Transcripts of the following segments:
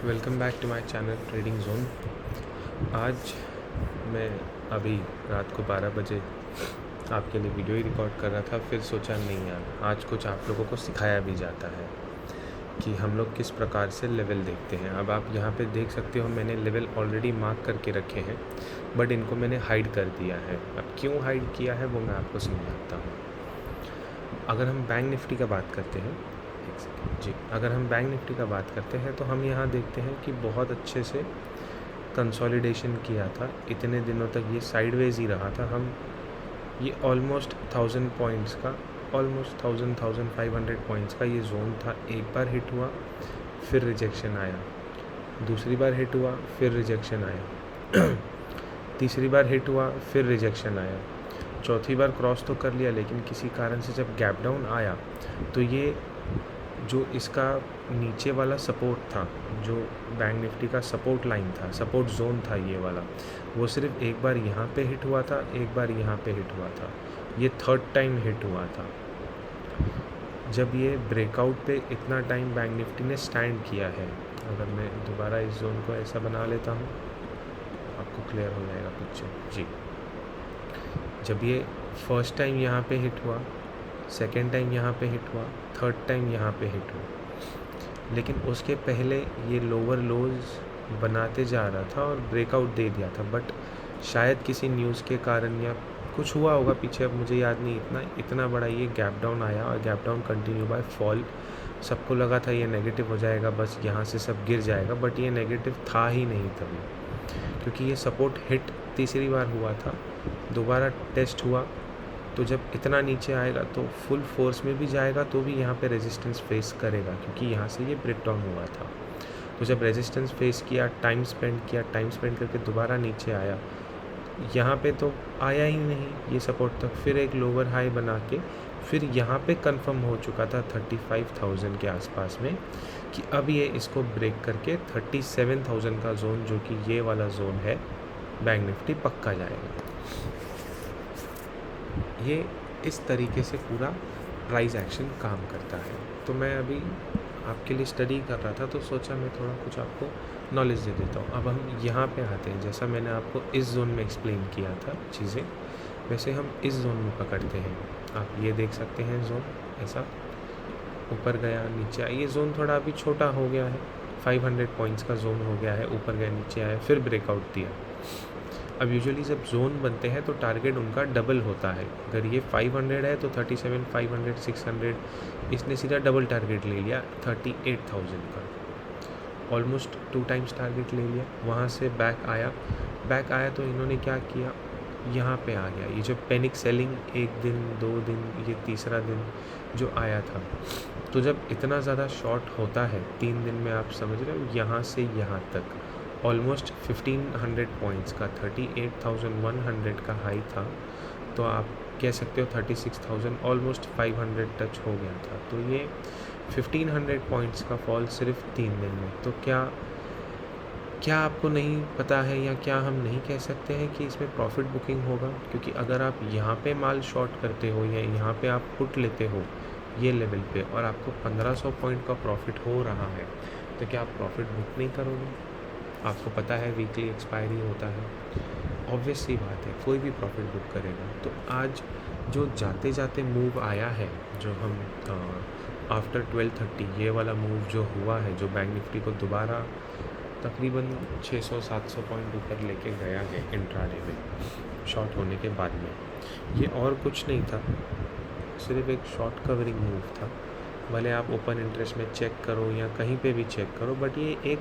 Welcome back to my channel trading zone. आज मैं अभी रात को 12 बजे आपके लिए वीडियो ही रिकॉर्ड कर रहा था, फिर सोचा नहीं यार आज कुछ आप लोगों को सिखाया भी जाता है कि हम लोग किस प्रकार से लेवल देखते हैं। अब आप यहाँ पे देख सकते हो मैंने लेवल ऑलरेडी मार्क करके रखे हैं, बट इनको मैंने हाइड कर दिया है। अब क्यों हाइड किया है वो मैं आपको समझाता हूँ। अगर हम बैंक निफ्टी का बात करते हैं, एक सेकेंड जी, अगर हम बैंक निफ्टी का बात करते हैं तो हम यहाँ देखते हैं कि बहुत अच्छे से कंसोलिडेशन किया था। इतने दिनों तक ये साइडवेज ही रहा था। हम ये ऑलमोस्ट 1000 पॉइंट्स का, ऑलमोस्ट 1500 पॉइंट्स का ये जोन था। एक बार हिट हुआ, फिर रिजेक्शन आया, दूसरी बार हिट हुआ, फिर रिजेक्शन आया तीसरी बार हिट हुआ, फिर रिजेक्शन आया, चौथी बार क्रॉस तो कर लिया, लेकिन किसी कारण से जब गैप डाउन आया तो ये जो इसका नीचे वाला सपोर्ट था, जो बैंक निफ्टी का सपोर्ट लाइन था, सपोर्ट जोन था ये वाला, वो सिर्फ एक बार यहाँ पे हिट हुआ था, एक बार यहाँ पे हिट हुआ था। ये थर्ड टाइम हिट हुआ था। जब ये ब्रेकआउट पे इतना टाइम बैंक निफ्टी ने स्टैंड किया है, अगर मैं दोबारा इस जोन को ऐसा बना लेता हूँ आपको क्लियर हो जाएगा पिक्चर जी। जब ये फर्स्ट टाइम यहाँ पे हिट हुआ, सेकेंड टाइम यहाँ पे हिट हुआ, थर्ड टाइम यहाँ पे हिट हुआ, लेकिन उसके पहले ये लोअर लोज बनाते जा रहा था और ब्रेकआउट दे दिया था। बट शायद किसी न्यूज़ के कारण या कुछ हुआ होगा पीछे, अब मुझे याद नहीं, इतना बड़ा ये गैप डाउन आया और gap down continue by fall. सबको लगा था ये नेगेटिव हो जाएगा, बस यहाँ से सब गिर जाएगा, बट ये नेगेटिव था ही नहीं तभी, क्योंकि ये सपोर्ट हिट तीसरी बार हुआ था, दोबारा टेस्ट हुआ। तो जब इतना नीचे आएगा तो फुल फोर्स में भी जाएगा तो भी यहाँ पे रेजिस्टेंस फेस करेगा, क्योंकि यहाँ से ये ब्रेक डाउन हुआ था। तो जब रेजिस्टेंस फेस किया, टाइम स्पेंड करके दोबारा नीचे आया, यहाँ पे तो आया ही नहीं ये सपोर्ट तक, फिर एक लोअर हाई बना के फिर यहाँ पे कंफर्म हो चुका था 35,000 के आसपास में कि अब ये इसको ब्रेक करके 37,000 का जोन, जो कि ये वाला जोन है, बैंक निफ्टी पक्का जाएगा। ये इस तरीके से पूरा प्राइस एक्शन काम करता है। तो मैं अभी आपके लिए स्टडी कर रहा था तो सोचा मैं थोड़ा कुछ आपको नॉलेज दे देता हूँ। अब हम यहाँ पे आते हैं, जैसा मैंने आपको इस जोन में एक्सप्लेन किया था चीज़ें, वैसे हम इस जोन में पकड़ते हैं। आप ये देख सकते हैं जोन ऐसा ऊपर गया नीचे आया। ये जोन थोड़ा अभी छोटा हो गया है, 500 पॉइंट्स का जोन हो गया है, ऊपर गया नीचे आया, फिर ब्रेकआउट दिया। अब यूजुअली जब जोन बनते हैं तो टारगेट उनका डबल होता है। अगर ये 500 है तो 37, 500, 600, इसने सीधा डबल टारगेट ले लिया 38,000 का, ऑलमोस्ट 2 टाइम्स टारगेट ले लिया। वहाँ से बैक आया तो इन्होंने क्या किया, यहाँ पे आ गया। ये जो पैनिक सेलिंग 1 दिन 2 दिन, ये तीसरा दिन जो आया था, तो जब इतना ज़्यादा शॉर्ट होता है 3 दिन में, आप समझ रहे हो, यहाँ से यहाँ तक ऑलमोस्ट 1500 पॉइंट्स का 38,100 का हाई था, तो आप कह सकते हो 36,000, ऑलमोस्ट 500 टच हो गया था। तो ये 1500 पॉइंट्स का फॉल सिर्फ 3 दिन में। तो क्या आपको नहीं पता है, या क्या हम नहीं कह सकते हैं कि इसमें प्रॉफिट बुकिंग होगा? क्योंकि अगर आप यहाँ पे माल शॉर्ट करते हो या यहाँ पे आप पुट लेते हो ये लेवल पे, और आपको 1500 पॉइंट का प्रॉफिट हो रहा है, तो क्या आप प्रॉफिट बुक नहीं करोगे? आपको पता है वीकली एक्सपायरी होता है, ऑब्वियस सी बात है कोई भी प्रॉफिट बुक करेगा। तो आज जो जाते जाते मूव आया है, जो हम आफ्टर 12:30 ये वाला मूव जो हुआ है, जो बैंक निफ्टी को दोबारा तकरीबन 600-700 पॉइंट ऊपर लेके गया है इंट्राडे में शॉर्ट होने के बाद में, ये और कुछ नहीं था, सिर्फ एक शॉर्ट कवरिंग मूव था। भले आप ओपन इंटरेस्ट में चेक करो या कहीं पे भी चेक करो, बट ये एक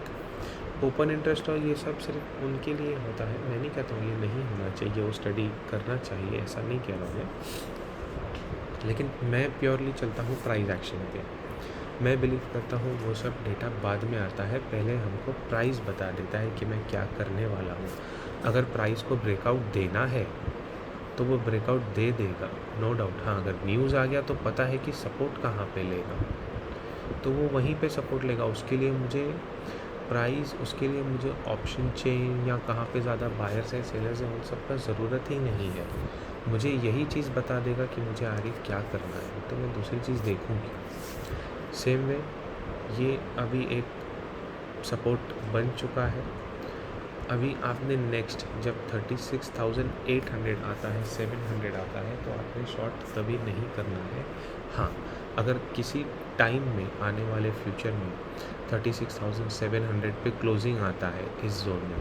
ओपन इंटरेस्ट और ये सब सिर्फ उनके लिए होता है। मैं नहीं कहता हूँ ये नहीं होना चाहिए, वो स्टडी करना चाहिए, ऐसा नहीं कह रहा हूँ मैं, लेकिन मैं प्योरली चलता हूँ प्राइस एक्शन पे। मैं बिलीव करता हूँ वो सब डेटा बाद में आता है, पहले हमको प्राइस बता देता है कि मैं क्या करने वाला हूँ। अगर प्राइस को ब्रेकआउट देना है तो वो ब्रेकआउट दे देगा, नो डाउट। हाँ, अगर न्यूज़ आ गया तो पता है कि सपोर्ट कहाँ पे लेगा, तो वो वहीं पे सपोर्ट लेगा। उसके लिए मुझे प्राइस, उसके लिए मुझे ऑप्शन चेन या कहाँ पे ज़्यादा बायर्स है सेलर्स है, उन सब का ज़रूरत ही नहीं है। मुझे यही चीज़ बता देगा कि मुझे आगे क्या करना है, तो मैं दूसरी चीज़ देखूँगी। सेम वे ये अभी एक सपोर्ट बन चुका है। अभी आपने नेक्स्ट जब 36,800 आता है, 700 आता है, तो आपने शॉर्ट तभी नहीं करना है। हाँ, अगर किसी टाइम में आने वाले फ्यूचर में 36,700 पे क्लोजिंग आता है इस जोन में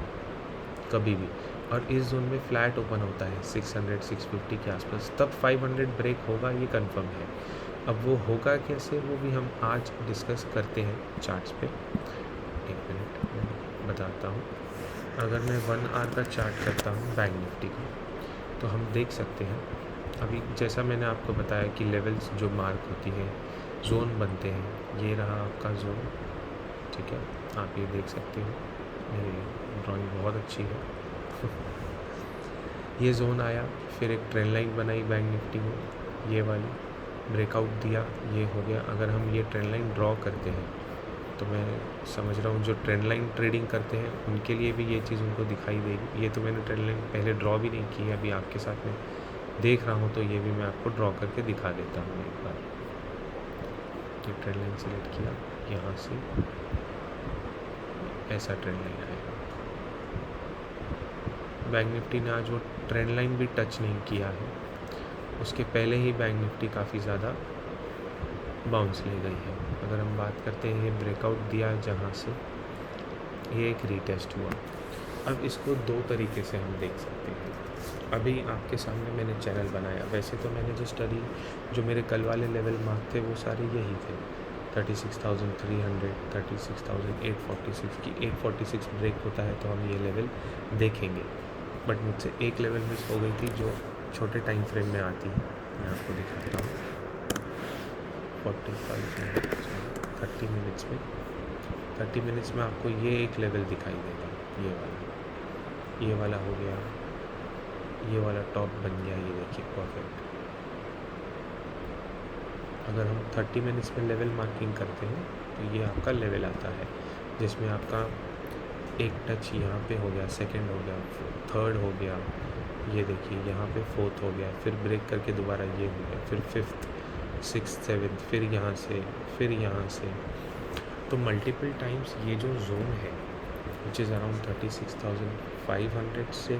कभी भी, और इस जोन में फ्लैट ओपन होता है 600 650 के आसपास, तब 500 ब्रेक होगा, ये कंफर्म है। अब वो होगा कैसे, वो भी हम आज डिस्कस करते हैं चार्ट्स पे। एक मिनट मैं बताता हूँ। अगर मैं 1 आवर का चार्ट करता हूँ बैंक निफ्टी का, तो हम देख सकते हैं अभी जैसा मैंने आपको बताया कि लेवल्स जो मार्क होती है, जोन बनते हैं। ये रहा आपका जोन, ठीक है, आप ये देख सकते हो, मेरी ड्राइंग बहुत अच्छी है। ये जोन आया, फिर एक ट्रेंड लाइन बनाई बैंक निफ्टी में, ये वाली ब्रेकआउट दिया, ये हो गया। अगर हम ये ट्रेंड लाइन ड्रॉ करते हैं, तो मैं समझ रहा हूँ जो ट्रेंड लाइन ट्रेडिंग करते हैं उनके लिए भी ये चीज़ उनको दिखाई देगी। ये तो मैंने ट्रेंड लाइन पहले ड्रॉ भी नहीं की है, अभी आपके साथ में देख रहा हूँ, तो ये भी मैं आपको ड्रॉ करके दिखा देता हूँ एक बार। ये ट्रेंड लाइन सेलेक्ट किया, यहाँ से ऐसा ट्रेंड लाइन आएगा। बैंक निफ्टी ने आज वो ट्रेंड लाइन भी टच नहीं किया है, उसके पहले ही बैंक निफ्टी काफ़ी ज़्यादा बाउंस ले गई है। अगर हम बात करते हैं, ये ब्रेकआउट दिया जहाँ से, ये एक रीटेस्ट हुआ। अब इसको दो तरीके से हम देख सकते हैं। अभी आपके सामने मैंने चैनल बनाया, वैसे तो मैंने जो स्टडी, जो मेरे कल वाले लेवल मार्क थे वो सारे यही थे, 36,300, 36,846 की 846 ब्रेक होता है तो हम ये लेवल देखेंगे। बट मुझसे एक लेवल मिस हो गई थी जो छोटे टाइम फ्रेम में आती है, मैं आपको दिखाता हूँ। 30 मिनट्स में 30 मिनट्स में आपको ये एक लेवल दिखाई देगा, ये वाला हो गया, ये वाला टॉप बन गया, ये देखिए परफेक्ट। अगर हम 30 मिनट्स में लेवल मार्किंग करते हैं तो ये आपका लेवल आता है, जिसमें आपका एक टच यहाँ पे हो गया, सेकंड हो गया, थर्ड हो गया, ये देखिए यहाँ पे फोर्थ हो गया, फिर ब्रेक करके दोबारा ये हो गया, फिर फिफ्थ, सिक्स्थ, सेवन्थ, फिर यहाँ से। तो मल्टीपल टाइम्स ये जो जोन है विच इज़ अराउंड 36,500 से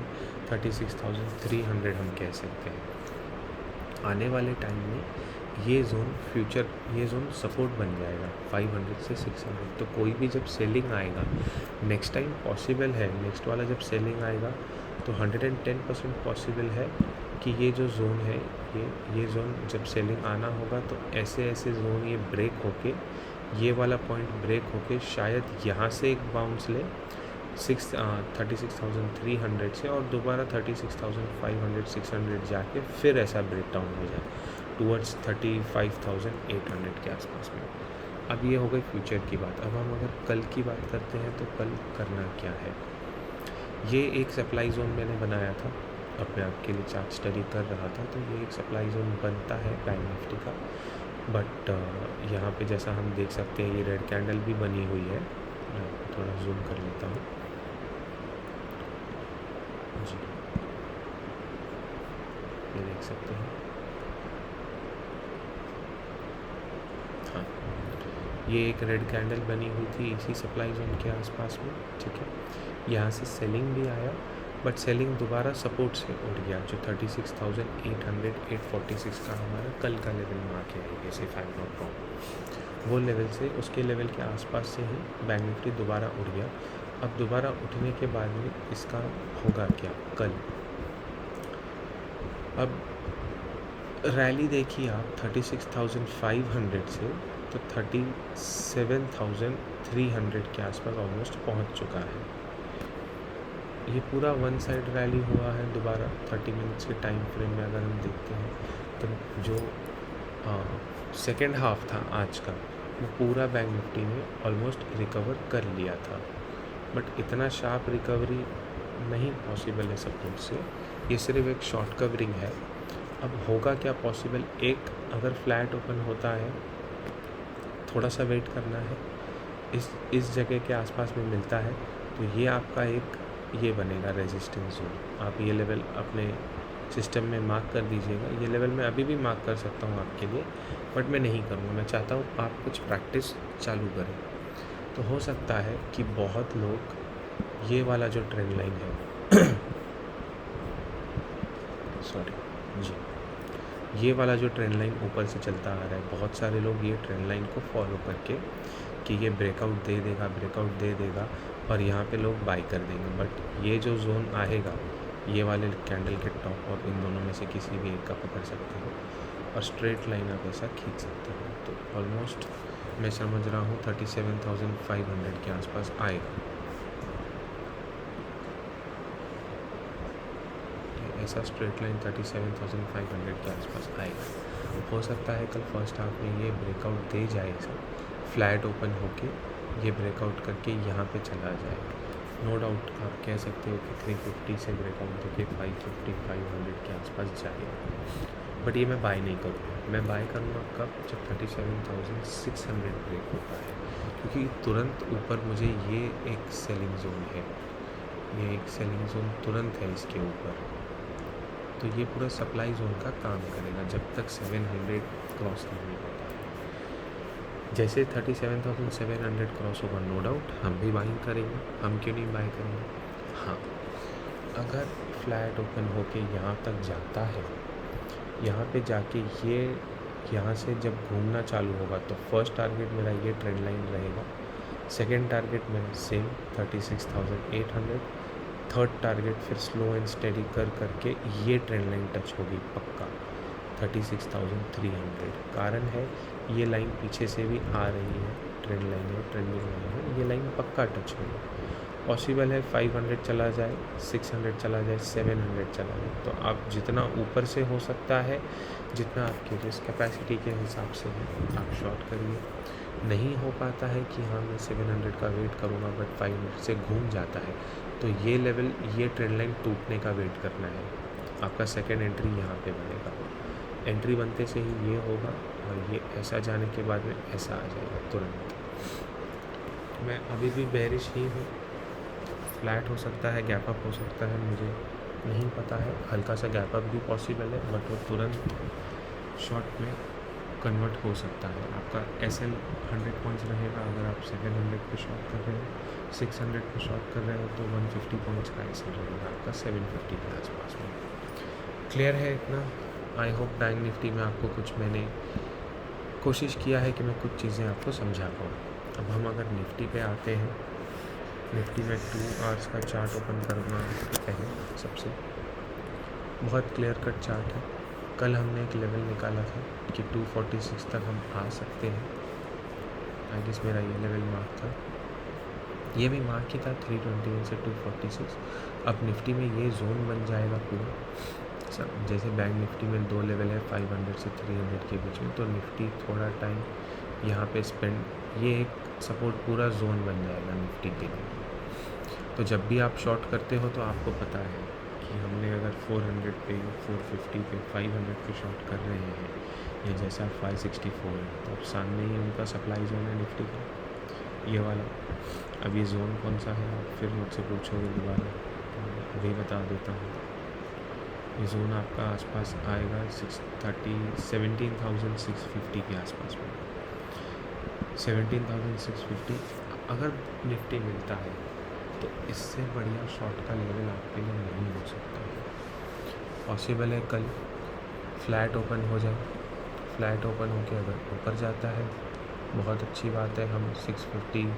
36,300 हम कह सकते हैं। आने वाले टाइम में ये जोन सपोर्ट बन जाएगा 500 से 600। तो कोई भी जब सेलिंग आएगा, नेक्स्ट टाइम पॉसिबल है, नेक्स्ट वाला जब सेलिंग आएगा तो 110% पॉसिबल है कि ये जो जोन है, ये जोन जब सेलिंग आना होगा तो ऐसे जोन ये ब्रेक होके, ये वाला पॉइंट ब्रेक होके शायद यहाँ से एक बाउंस ले 36,300 से, और दोबारा 36,500 600 जाके फिर ऐसा ब्रेक डाउन हो जाए टूवर्ड्स 35,800 के आसपास में। अब ये हो गई फ्यूचर की बात। अब हम अगर कल की बात करते हैं तो कल करना क्या है। ये एक सप्लाई जोन मैंने बनाया था, अपने आप के लिए चार्ट स्टडी कर रहा था, तो ये एक सप्लाई जोन बनता है बैंक निफ्टी का। बट यहाँ पे जैसा हम देख सकते हैं, ये रेड कैंडल भी बनी हुई है। मैं थोड़ा जूम कर लेता हूँ जी, ये देख सकते हैं। हाँ, ये एक रेड कैंडल बनी हुई थी इसी सप्लाई जोन के आसपास में, ठीक है। यहाँ से सेलिंग भी आया, बट सेलिंग दोबारा सपोर्ट से उठ गया, जो 36,800 846 का हमारा कल का लेवल मार्क है, जैसे 5 नॉट रॉन्ग, वो लेवल से, उसके लेवल के आसपास से ही बैंक निफ्टी दोबारा उठ गया। अब दोबारा उठने के बाद में इसका होगा क्या कल। अब रैली देखिए आप 36,500 से तो 37,300 के आसपास ऑलमोस्ट पहुंच चुका है। ये पूरा वन साइड रैली हुआ है। दोबारा 30 मिनट्स के टाइम फ्रेम में अगर हम देखते हैं तो जो सेकेंड हाफ था आज का, वो पूरा बैंक निफ्टी ने ऑलमोस्ट रिकवर कर लिया था, बट इतना शार्प रिकवरी नहीं पॉसिबल है सपोर्ट से। ये सिर्फ एक शॉर्ट कवरिंग है। अब होगा क्या पॉसिबल, एक अगर फ्लैट ओपन होता है, थोड़ा सा वेट करना है, इस जगह के आसपास में मिलता है तो ये आपका एक ये बनेगा रेजिस्टेंस जोन। आप ये लेवल अपने सिस्टम में मार्क कर दीजिएगा। ये लेवल मैं अभी भी मार्क कर सकता हूँ आपके लिए, बट मैं नहीं करूँगा। मैं चाहता हूँ आप कुछ प्रैक्टिस चालू करें। तो हो सकता है कि बहुत लोग ये वाला जो ट्रेंड लाइन है सॉरी जी, ये वाला जो ट्रेंड लाइन ऊपर से चलता आ रहा है, बहुत सारे लोग ये ट्रेंड लाइन को फॉलो करके कि ये ब्रेकआउट दे देगा और यहाँ पे लोग बाई कर देंगे। बट ये जो जोन आएगा, ये वाले कैंडल के टॉप और इन दोनों में से किसी भी एक का पकड़ सकते हो और स्ट्रेट लाइन आप ऐसा खींच सकते हो। तो ऑलमोस्ट मैं समझ रहा हूँ 37,500 के आसपास आएगा। ऐसा स्ट्रेट लाइन 37,500 के आसपास आएगा। हो सकता है कल फर्स्ट हाफ में ये ब्रेकआउट दे जाए, ऐसा फ्लैट ओपन होके ये ब्रेकआउट करके यहाँ पे चला जाए। नो डाउट आप कह सकते हो कि 350 से ब्रेकआउट देके 550 500 के आसपास जाएगा, बट ये मैं बाय नहीं करूँगा। मैं बाय करूँगा कब? जब 37,600 ब्रेक होता है, क्योंकि तुरंत ऊपर मुझे ये एक सेलिंग जोन है, ये एक सेलिंग जोन तुरंत है इसके ऊपर। तो ये पूरा सप्लाई जोन का काम करेगा जब तक 700 क्रॉस नहीं होता है। जैसे 37,700 क्रॉस होगा, नो डाउट हम भी बाइंग करेंगे। हम क्यों नहीं बाय करेंगे? हाँ, अगर फ्लैट ओपन होके यहाँ तक जाता है, यहाँ पे जाके ये यहाँ से जब घूमना चालू होगा तो फर्स्ट टारगेट मेरा ये ट्रेंड लाइन रहेगा। सेकेंड टारगेट मेरा सेम 36,800। थर्ड टारगेट फिर स्लो एंड स्टेडी करके ये ट्रेंड लाइन टच होगी पक्का 36,300। कारण है ये लाइन पीछे से भी आ रही है, ट्रेंड लाइन है, ट्रेंडिंग लाइन है, ये लाइन पक्का टच होगी। पॉसिबल है 500 चला जाए, 600 चला जाए, 700 चला जाए। तो आप जितना ऊपर से हो सकता है, जितना आपकी रिस्क कैपेसिटी के हिसाब से है, आप शॉर्ट करिए। नहीं हो पाता है कि हाँ मैं 700 का वेट करूँगा बट 500 से घूम जाता है, तो ये लेवल, ये ट्रेंड लाइन टूटने का वेट करना है। आपका सेकेंड एंट्री यहाँ पे बनेगा। एंट्री बनते से ही ये होगा और ये ऐसा जाने के बाद में ऐसा आ जाएगा तुरंत। मैं अभी भी बेरिश ही हूँ। फ्लैट हो सकता है, गैप अप हो सकता है, मुझे नहीं पता है। हल्का सा गैप अप भी पॉसिबल है, बट वो तुरंत शॉर्ट में कन्वर्ट हो सकता है। आपका SL 100 पॉइंट्स रहेगा। अगर आप 700 पे शॉर्ट कर रहे हो, 600 पे शॉर्ट कर रहे हो, तो 150 पॉइंट्स का SL रहेगा आपका 750 के आसपास में। क्लियर है इतना? आई होप बैंक निफ्टी में आपको कुछ, मैंने कोशिश किया है कि मैं कुछ चीज़ें आपको समझा पाऊँ। अब हम अगर निफ्टी पे आते हैं, निफ्टी में 2 आवर्स का चार्ट ओपन करना पहले सबसे बहुत क्लियर कट चार्ट है। कल हमने एक लेवल निकाला था कि 246 तक हम आ सकते हैं। आई गेस मेरा ये लेवल मार्क था, ये भी मार्क ही था 321 से 246। अब निफ्टी में ये जोन बन जाएगा पूरा। जैसे बैंक निफ्टी में 2 लेवल है 500 से 300 के बीच में, तो निफ्टी थोड़ा टाइम यहाँ पे स्पेंड, ये एक सपोर्ट पूरा जोन बन जाएगा निफ्टी के लिए। तो जब भी आप शॉर्ट करते हो तो आपको पता है कि हमने अगर 400 पे, 450 पे, 500 पे शॉर्ट कर रहे हैं, ये जैसा 564 है, तो अब सामने ही उनका सप्लाई जोन है निफ्टी का, ये वाला। अब ये जोन कौन सा है आप फिर मुझसे पूछोगे दोबारा, तो अभी बता देता हूँ। ये जोन आपका आसपास आएगा 17,650 के आसपास में। 17,650 अगर निफ्टी मिलता है तो इससे बढ़िया शॉर्ट का लेवल आपके लिए नहीं हो सकता है। पॉसिबल है कल फ्लैट ओपन हो जाए, फ्लैट ओपन होकर अगर ऊपर जाता है बहुत अच्छी बात है, हम 650,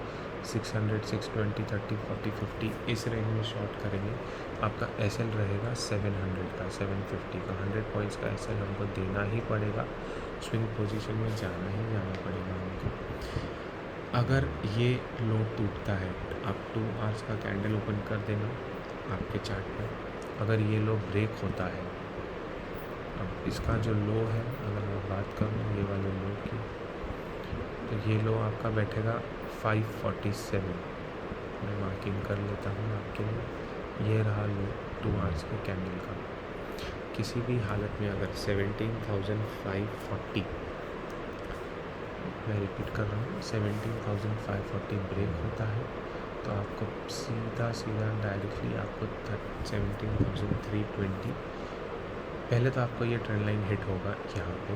600, 620, 30, 40, 50 इस रेंज में शॉर्ट करेंगे। आपका SL रहेगा 700 का, 750 का, 100 पॉइंट्स का SL हमको देना ही पड़ेगा। स्विंग पोजीशन में जाना ही जाना पड़ेगा हमको। अगर ये लो टूटता है, आप 2 आवर्स का कैंडल ओपन कर देना आपके चार्ट पर। अगर ये लो ब्रेक होता है, अब इसका जो लो है, अगर मैं बात करूँ ये वाले लो की, तो ये लो आपका बैठेगा 547। मैं मार्किंग कर लेता हूँ आपके लिए। ये रहा लो 2 आवर्स के कैंडल का। किसी भी हालत में अगर 17,540, मैं रिपीट कर रहा हूँ, 17,540 ब्रेक होता है तो आपको सीधा डायरेक्टली आपको 17,320, पहले तो आपको ये ट्रेंड लाइन हिट होगा यहाँ पे,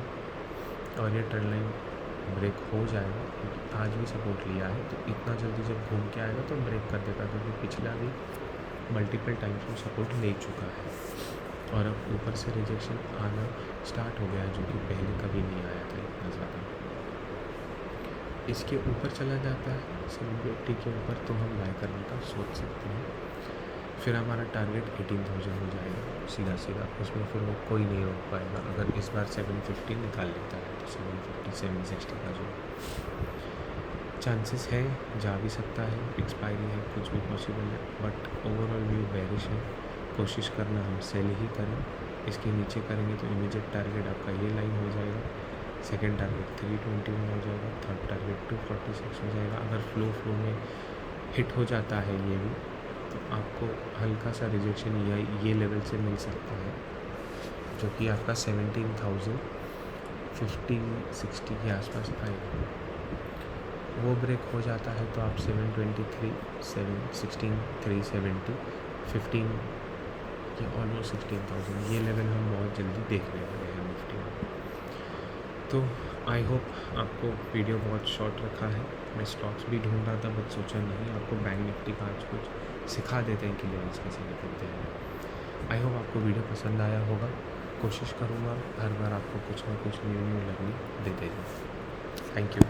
और ये ट्रेंड लाइन ब्रेक हो जाएगा, क्योंकि आज भी सपोर्ट लिया है तो इतना जल्दी जब घूम के आएगा तो ब्रेक कर देगा, क्योंकि पिछला भी मल्टीपल टाइम्स वो सपोर्ट ले चुका है और अब ऊपर से रिजेक्शन आना स्टार्ट हो गया है, जो कि पहले कभी नहीं आया था इतना ज़्यादा। इसके ऊपर चला जाता है 750 के ऊपर तो हम बाय करने का सोच सकते हैं। फिर हमारा टारगेट 18,000 हो जाएगा सीधा सीधा, उसमें फिर वो कोई नहीं रोक पाएगा। अगर इस बार 750 निकाल लेता है तो 750 760 का जो चांसेस है जा भी सकता है, एक्सपायरी है, कुछ भी पॉसिबल है, बट ओवरऑल व्यू बेरिश है। कोशिश करना हम सेल ही करें। इसके नीचे करेंगे तो इमीडिएट टारगेट आपका ये लाइन हो जाएगा, सेकंड टारगेट 321 हो जाएगा, थर्ड टारगेट 246 हो जाएगा। अगर फ्लो में हिट हो जाता है ये भी तो आपको हल्का सा रिजेक्शन ये लेवल से मिल सकता है, जो कि आपका 17,050-60 के आसपास आएगा। वो ब्रेक हो जाता है तो आप 723 716 370 15 ये ऑलमोस्ट 16,000 ये लेवल हम बहुत जल्दी देखने वाले हैं निफ्टी में। तो आई होप आपको वीडियो बहुत शॉर्ट रखा है। मैं स्टॉक्स भी ढूंढ रहा था बट सोचा नहीं आपको बैंक निफ्टी का आज कुछ सिखा देते हैं क्लियरेंस कैसे निकलते हैं। आई होप आपको वीडियो पसंद आया होगा। कोशिश करूँगा हर बार आपको कुछ ना कुछ न्यू लर्निंग देते जाऊँ। Thank you.